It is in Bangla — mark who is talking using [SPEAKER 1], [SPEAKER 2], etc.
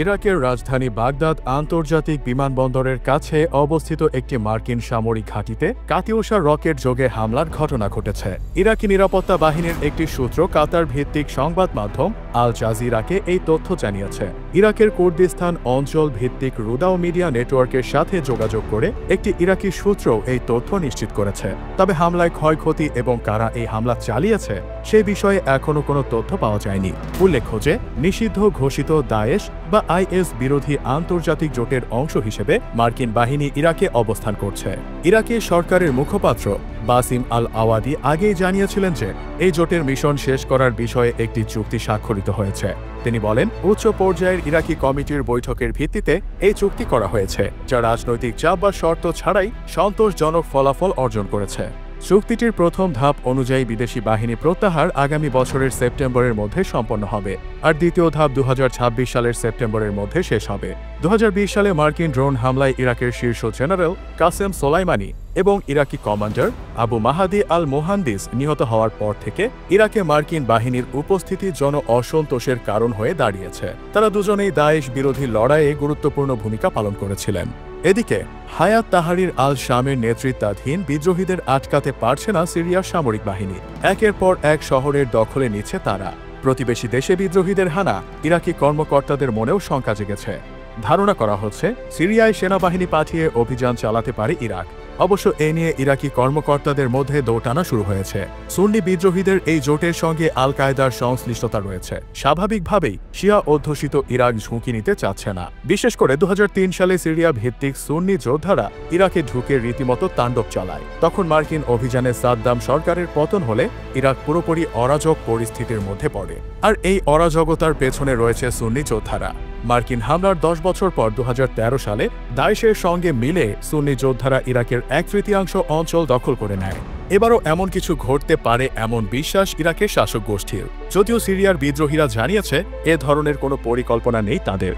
[SPEAKER 1] ইরাকের রাজধানী বাগদাদ আন্তর্জাতিক বিমানবন্দরের কাছে অবস্থিত একটি মার্কিন সামরিক ঘাঁটিতে কাতিউশা রকেট যোগে হামলার ঘটনা ঘটেছে। ইরাকি নিরাপত্তা বাহিনীর একটি সূত্র কাতার ভিত্তিক সংবাদ মাধ্যম আল জাজিরাকে এই তথ্য জানিয়েছে। ইরাকের কুর্দিস্তান অঞ্চল ভিত্তিক রুদাও মিডিয়া নেটওয়ার্কের সাথে যোগাযোগ করে একটি ইরাকি সূত্র এই তথ্য নিশ্চিত করেছে। তবে হামলায় ক্ষয়ক্ষতি এবং কারা এই হামলা চালিয়েছে সে বিষয়ে এখনও কোনো তথ্য পাওয়া যায়নি। উল্লেখ্য যে নিষিদ্ধ ঘোষিত দায়েশ বা আইএস বিরোধী আন্তর্জাতিক জোটের অংশ হিসেবে মার্কিন বাহিনী ইরাকে অবস্থান করছে। ইরাকের সরকারের মুখপাত্র বাসিম আল আওয়াদি আগেই জানিয়েছিলেন যে এই জোটের মিশন শেষ করার বিষয়ে একটি চুক্তি স্বাক্ষরিত হয়েছে। তিনি বলেন, উচ্চ পর্যায়ের ইরাকি কমিটির বৈঠকের ভিত্তিতে এই চুক্তি করা হয়েছে, যা রাজনৈতিক চাপ বা শর্ত ছাড়াই সন্তোষজনক ফলাফল অর্জন করেছে। চুক্তিটির প্রথম ধাপ অনুযায়ী বিদেশি বাহিনী প্রত্যাহার আগামী বছরের সেপ্টেম্বরের মধ্যে সম্পন্ন হবে, আর দ্বিতীয় ধাপ 2026 সালের সেপ্টেম্বরের মধ্যে শেষ হবে। 2020 সালে মার্কিন ড্রোন হামলায় ইরাকের শীর্ষ জেনারেল কাসেম সোলাইমানি এবং ইরাকি কমান্ডার আবু মাহাদি আল মোহান্দিস নিহত হওয়ার পর থেকে ইরাকে মার্কিন বাহিনীর উপস্থিতি জন অসন্তোষের কারণ হয়ে দাঁড়িয়েছে। তারা দুজনেই দায়েশ বিরোধী লড়াইয়ে গুরুত্বপূর্ণ ভূমিকা পালন করেছিলেন। এদিকে হায়াত তাহরির আল শামের নেতৃত্বাধীন বিদ্রোহীদের আটকাতে পারছে না সিরিয়ার সামরিক বাহিনী। একের পর এক শহরের দখলে নিচ্ছে তারা। প্রতিবেশী দেশে বিদ্রোহীদের হানা ইরাকি কর্মকর্তাদের মনেও শঙ্কা জেগেছে। ধারণা করা হচ্ছে সিরিয়ায় সেনাবাহিনী পাঠিয়ে অভিযান চালাতে পারে ইরাক। অবশ্য এ নিয়ে ইরাকি কর্মকর্তাদের মধ্যে দৌটানা শুরু হয়েছে। সুন্নি বিদ্রোহীদের এই জোটের সঙ্গে আল কায়দার সংশ্লিষ্টতা রয়েছে। স্বাভাবিকভাবেই শিয়া অধ্যুষিত ইরাক ঝুঁকি নিতে চাচ্ছে না। বিশেষ করে 2003 সালে সিরিয়া ভিত্তিক সুন্নি যোদ্ধারা ইরাকে ঢুকে রীতিমতো তাণ্ডব চালায়। তখন মার্কিন অভিযানে সাদ্দাম সরকারের পতন হলে ইরাক পুরোপুরি অরাজক পরিস্থিতির মধ্যে পড়ে। আর এই অরাজকতার পেছনে রয়েছে সুন্নি যোদ্ধারা। মার্কিন হামলার 10 বছর পর 2013 সালে দায়েশের সঙ্গে মিলে সুন্নি যোদ্ধারা ইরাকের 1/3 অঞ্চল দখল করে নেয়। এবারও এমন কিছু ঘটতে পারে এমন বিশ্বাস ইরাকের শাসক গোষ্ঠীর, যদিও সিরিয়ার বিদ্রোহীরা জানিয়েছে এ ধরনের কোনো পরিকল্পনা নেই তাদের।